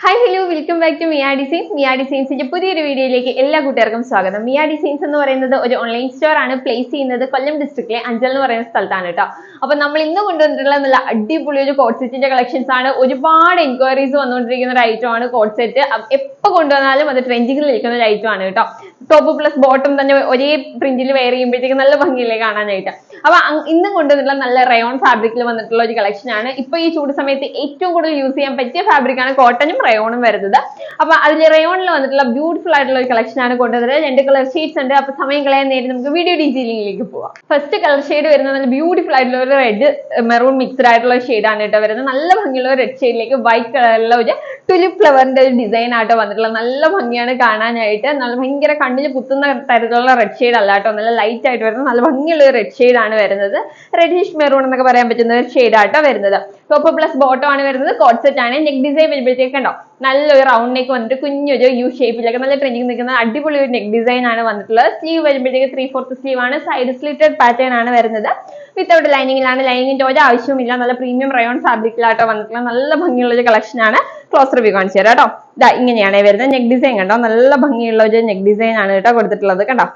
Hi hello welcome back to Mia Designs. മിയ ഡിസൈൻസിന്റെ പുതിയൊരു വീഡിയോയിലേക്ക് എല്ലാ കൂട്ടുകാർക്കും സ്വാഗതം. മിയ ഡിസൈൻസ് എന്ന് പറയുന്നത് ഒരു ഓൺലൈൻ സ്റ്റോർ ആണ്. പ്ലേസ് ചെയ്യുന്നത് കൊല്ലം ഡിസ്ട്രിക്റ്റിലെ അഞ്ചൽ എന്ന് പറയുന്ന സ്ഥലത്താണ് കേട്ടോ. അപ്പൊ നമ്മൾ ഇന്ന് കൊണ്ടുവന്നിട്ടുള്ള നല്ല അടിപൊളി ഒരു കോഡ് സെറ്റിന്റെ കളക്ഷൻസ് ആണ്. ഒരുപാട് എൻക്വയറീസ് വന്നുകൊണ്ടിരിക്കുന്ന ഒരു ഐറ്റം ആണ് കോഡ് സെറ്റ്. എപ്പോൾ കൊണ്ടുവന്നാലും അത് ട്രെൻഡിങ്ങിൽ നിൽക്കുന്ന ഒരു ഐറ്റം ആണ് കേട്ടോ. ടോപ്പ് പ്ലസ് ബോട്ടം തന്നെ ഒരേ പ്രിന്റിൽ വെയർ ചെയ്യുമ്പോഴത്തേക്ക് നല്ല ഭംഗിയില്ലേ കാണാനായിട്ട്. അപ്പൊ ഇന്നും കൊണ്ടുവന്നിട്ടുള്ള നല്ല റയോൺ ഫാബ്രിക്കിൽ വന്നിട്ടുള്ള ഒരു കളക്ഷൻ ആണ്. ഇപ്പൊ ഈ ചൂട് സമയത്ത് ഏറ്റവും കൂടുതൽ യൂസ് ചെയ്യാൻ പറ്റിയ ഫാബ്രിക് ആണ് കോട്ടനും റയോണും വരുന്നത്. അപ്പൊ അതിൽ റയോണിൽ വന്നിട്ടുള്ള ബ്യൂട്ടിഫുൾ ആയിട്ടുള്ള ഒരു കളക്ഷൻ ആണ് കൊണ്ടുവന്നത്. 2 കളർ ഷെയ്ഡ്സ് ഉണ്ട്. അപ്പൊ സമയം കളയാൻ നേരം നമുക്ക് വീഡിയോ ഡീറ്റെയിലിംഗിലേക്ക് പോവാം. ഫസ്റ്റ് കളർ ഷെയ്ഡ് വരുന്നത് നല്ല ബ്യൂട്ടിഫുൾ ആയിട്ടുള്ള ഒരു റെഡ് മെറൂൺ മിക്സ്ഡ് ആയിട്ടുള്ള ഷെയ്ഡ് ആണ് കേട്ടോ വരുന്നത്. നല്ല ഭംഗിയുള്ള ഒരു റെഡ് ഷെയ്ഡിലേക്ക് വൈറ്റ് കളറിലുള്ള ഒരു ടുലിപ്പ് ഫ്ലവറിന്റെ ഒരു ഡിസൈൻ ആട്ടോ വന്നിട്ടുള്ള. നല്ല ഭംഗിയാണ് കാണാനായിട്ട്. നല്ല ഭയങ്കര കണ്ണിൽ കുത്തുന്ന തരത്തിലുള്ള റെഡ് ഷെയ്ഡ് അല്ല കേട്ടോ. നല്ല ലൈറ്റ് ആയിട്ട് വരുന്നത് നല്ല ഭംഗിയുള്ള ഒരു റെഡ് ഷെയ്ഡ് ആണ് വരുന്നത്. റെഡിഷ് മെറൂൺ എന്നൊക്കെ പറയാൻ പറ്റുന്ന ഒരു ഷെയ്ഡ് ആട്ടോ വരുന്നത്. ടോപ്പ് പ്ലസ് ബോട്ടം ആണ് വരുന്നത്. കോഡ് സെറ്റ് ആണ്. നെക്ക് ഡിസൈൻ വരുമ്പോഴത്തേക്ക് ഉണ്ടോ നല്ലൊരു റൗണ്ട് നെക്ക് വന്നിട്ട് കുഞ്ഞൊരു യു ഷേപ്പിലൊക്കെ നല്ല ട്രെൻഡിങ് നിൽക്കുന്ന അടിപൊളി ഒരു നെക്ക് ഡിസൈൻ ആണ് വന്നിട്ടുള്ളത്. സ്ലീവ് വരുമ്പോഴത്തേക്ക് 3/4 സ്ലീവ് ആണ്. സൈഡ് സ്ലിറ്റഡ് പാറ്റേൺ ആണ് വരുന്നത്. വിത്തൗട്ട് ലൈനിങ്ങിലാണ്. ലൈനിങ്ങിന്റെ ഒരു ആവശ്യവുമില്ല. നല്ല പ്രീമിയം റയോൺ ഫാബ്രിക്കിലാട്ടോ വന്നിട്ടുള്ള നല്ല ഭംഗിയുള്ള ഒരു കളക്ഷൻ ആണ്. ക്ലോസ് റിവ്യൂ കാണിച്ചു തരാം കേട്ടോ. ഇതാ ഇങ്ങനെയാണ് വരുന്നത്. നെക്ക് ഡിസൈൻ കണ്ടോ നല്ല ഭംഗിയുള്ള ഒരു നെക്ക് ഡിസൈൻ ആണ് കേട്ടോ കൊടുത്തിട്ടുള്ളത്. കണ്ടോ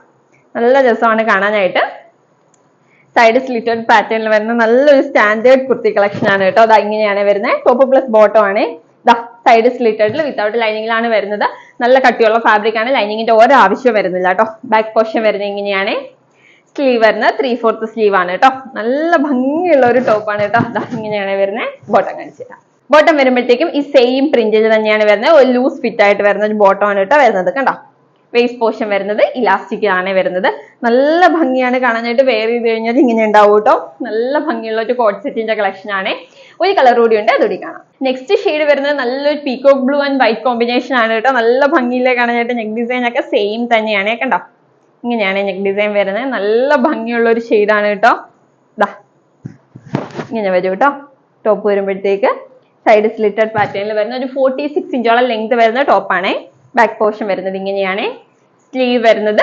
നല്ല രസമാണ് കാണാനായിട്ട്. സൈഡ് സ്ലിറ്റഡ് പാറ്റേണിൽ വരുന്ന നല്ലൊരു സ്റ്റാൻഡേർഡ് കുർത്തി കളക്ഷൻ ആണ് കേട്ടോ. അതാ ഇങ്ങനെയാണ് വരുന്നത്. ടോപ്പ് പ്ലസ് ബോട്ടം ആണ്. ഇതാ സൈഡ് സ്ലിറ്റഡിൽ വിത്തൗട്ട് ലൈനിങ്ങിലാണ് വരുന്നത്. നല്ല കട്ടിയുള്ള ഫാബ്രിക് ആണ്. ലൈനിങ്ങിന്റെ ഓരോ ആവശ്യം വരുന്നില്ല കേട്ടോ. ബാക്ക് പോർഷൻ വരുന്നത് ഇങ്ങനെയാണ്. സ്ലീവ് വരുന്നത് 3/4 സ്ലീവ് ആണ് കേട്ടോ. നല്ല ഭംഗിയുള്ള ഒരു ടോപ്പാണ് കേട്ടോ. അതാ ഇങ്ങനെയാണ് വരുന്നത്. ബോട്ടം കാണിച്ചു തരാം. ബോട്ടം വരുമ്പോഴത്തേക്കും ഈ സെയിം പ്രിന്റിൽ തന്നെയാണ് വരുന്നത്. ഒരു ലൂസ് ഫിറ്റ് ആയിട്ട് വരുന്ന ഒരു ബോട്ടം ആണ് കേട്ടോ വരുന്നത്. കണ്ടോ വേസ്റ്റ് പോർഷൻ വരുന്നത് ഇലാസ്റ്റിക് ആണ് വരുന്നത്. നല്ല ഭംഗിയാണ് കാണാനായിട്ട്. വെയർ ചെയ്ത് കഴിഞ്ഞാൽ ഇങ്ങനെ ഉണ്ടാവും കേട്ടോ. നല്ല ഭംഗിയുള്ള ഒരു കോഡ് സെറ്റിന്റെ കളക്ഷൻ ആണ്. ഒരു കളർ കൂടി ഉണ്ട്, അതുകൂടി കാണാം. നെക്സ്റ്റ് ഷെയ്ഡ് വരുന്നത് നല്ലൊരു peacock blue and white combination ആണ് കേട്ടോ. നല്ല ഭംഗിയിലെ കാണാനായിട്ട്. നെക്ക് ഡിസൈൻ ഒക്കെ സെയിം തന്നെയാണ്. കണ്ടോ ഇങ്ങനെയാണ് നെക്ക് ഡിസൈൻ വരുന്നത്. നല്ല ഭംഗിയുള്ള ഒരു ഷെയ്ഡാണ് കേട്ടോ. ദാ ഇങ്ങനെ വരും കേട്ടോ. ടോപ്പ് വരുമ്പോഴത്തേക്ക് സൈഡ് സ്ലിറ്റഡ് പാറ്റേണിൽ വരുന്ന ഒരു 46 ഇഞ്ചോളം ലെങ്ത് വരുന്ന ടോപ്പാണ്. ബാക്ക് പോർഷൻ വരുന്നത് ഇങ്ങനെയാണ്. സ്ലീവ് വരുന്നത്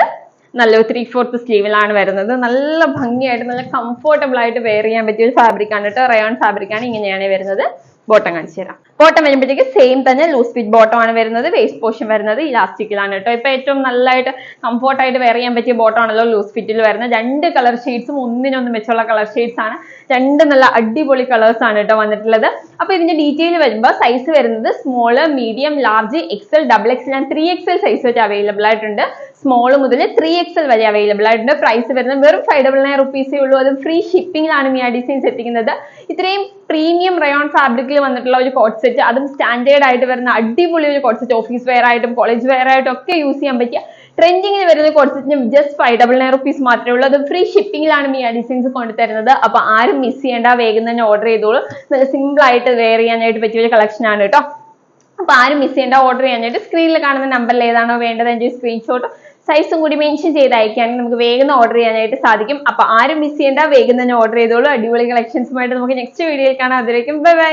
നല്ലൊരു 3/4 സ്ലീവിലാണ് വരുന്നത്. നല്ല ഭംഗിയായിട്ട് നല്ല കംഫർട്ടബിൾ ആയിട്ട് വെയർ ചെയ്യാൻ പറ്റിയ ഒരു ഫാബ്രിക് ആണ് കേട്ടോ. റയോൺ ഫാബ്രിക് ആണ്. ഇങ്ങനെയാണ് വരുന്നത്. ബോട്ടം കാണിച്ചു തരാം. ബോട്ടം വരുമ്പോഴത്തേക്ക് സെയിം തന്നെ ലൂസ് ഫിറ്റ് ബോട്ടം ആണ് വരുന്നത്. വേസ്റ്റ് പോർഷൻ വരുന്നത് ഇലാസ്റ്റിക്കിലാണ് കേട്ടോ. ഇപ്പൊ ഏറ്റവും നല്ലതായിട്ട് കംഫർട്ടായിട്ട് വെയർ ചെയ്യാൻ പറ്റിയ ബോട്ടം ആണല്ലോ ലൂസ് ഫിറ്റിൽ വരുന്നത്. 2 കളർ ഷെയ്ഡ്സും ഒന്നിനൊന്നും വെച്ചുള്ള കളർ ഷെയ്ഡ്സ് ആണ്. 2 നല്ല അടിപൊളി കളേഴ്സ് ആണ് കേട്ടോ വന്നിട്ടുള്ളത്. അപ്പൊ ഇതിന്റെ ഡീറ്റെയിൽ വരുമ്പോൾ സൈസ് വരുന്നത് small, medium, large, XL, XXL and 3XL size വരെ അവൈലബിൾ ആയിട്ടുണ്ട്. സ്മോൾ മുതൽ 3XL വരെ അവൈലബിൾ ആയിട്ടുണ്ട്. പ്രൈസ് വരുന്നത് വെറും 599 റുപ്പീസേ ഉള്ളൂ. അത് ഫ്രീ ഷിപ്പിംഗിലാണ് മിയ ഡിസൈൻസ് എത്തിക്കുന്നത്. ഇത്രയും പ്രീമിയം റയോൺ ഫാബ്രിക്കിൽ വന്നിട്ടുള്ള ഒരു കോഡ് സെറ്റ്, അതും സ്റ്റാൻഡേർഡ് ആയിട്ട് വരുന്ന അടിപൊളി ഒരു കോഡ് സെറ്റ്, ഓഫീസ് വെയർ ആയിട്ടും കോളേജ് വെയർ ആയിട്ടും ഒക്കെ യൂസ് ചെയ്യാൻ പറ്റിയ ട്രെൻഡിങ്ങിൽ വരുന്ന കോഡ് സെറ്റിന് ജസ്റ്റ് 599 റുപ്പീസ് മാത്രമേ ഉള്ളൂ. അത് ഫ്രീ ഷിപ്പിംഗിലാണ് മിയ ഡിസൈൻസ് കൊണ്ടുതരുന്നത്. അപ്പൊ ആരും മിസ് ചെയ്യേണ്ട, വേഗം തന്നെ ഓർഡർ ചെയ്തോളൂ. നല്ല സിമ്പിൾ ആയിട്ട് വെയർ ചെയ്യാനായിട്ട് പറ്റിയ ഒരു കളക്ഷൻ ആണ് കേട്ടോ. അപ്പൊ ആരും മിസ് ചെയ്യേണ്ട, ഓർഡർ ചെയ്യാനായിട്ട് സ്ക്രീനിൽ കാണുന്ന നമ്പറിൽ ഏതാണോ വേണ്ടത് അതിന്റെ സ്ക്രീൻഷോട്ട് സൈസും കൂടി മെൻഷൻ ചെയ്തയക്കുകയാണെങ്കിൽ നമുക്ക് വേഗം ഓർഡർ ചെയ്യാനായിട്ട് സാധിക്കും. അപ്പൊ ആരും മിസ് ചെയ്യേണ്ട, വേഗം തന്നെ ഓർഡർ ചെയ്തോളൂ. അടിപൊളി കളക്ഷൻസുമായിട്ട് നമുക്ക് നെക്സ്റ്റ് വീഡിയോയിൽ കാണാം. അതിലേക്കും ബൈ ബൈ.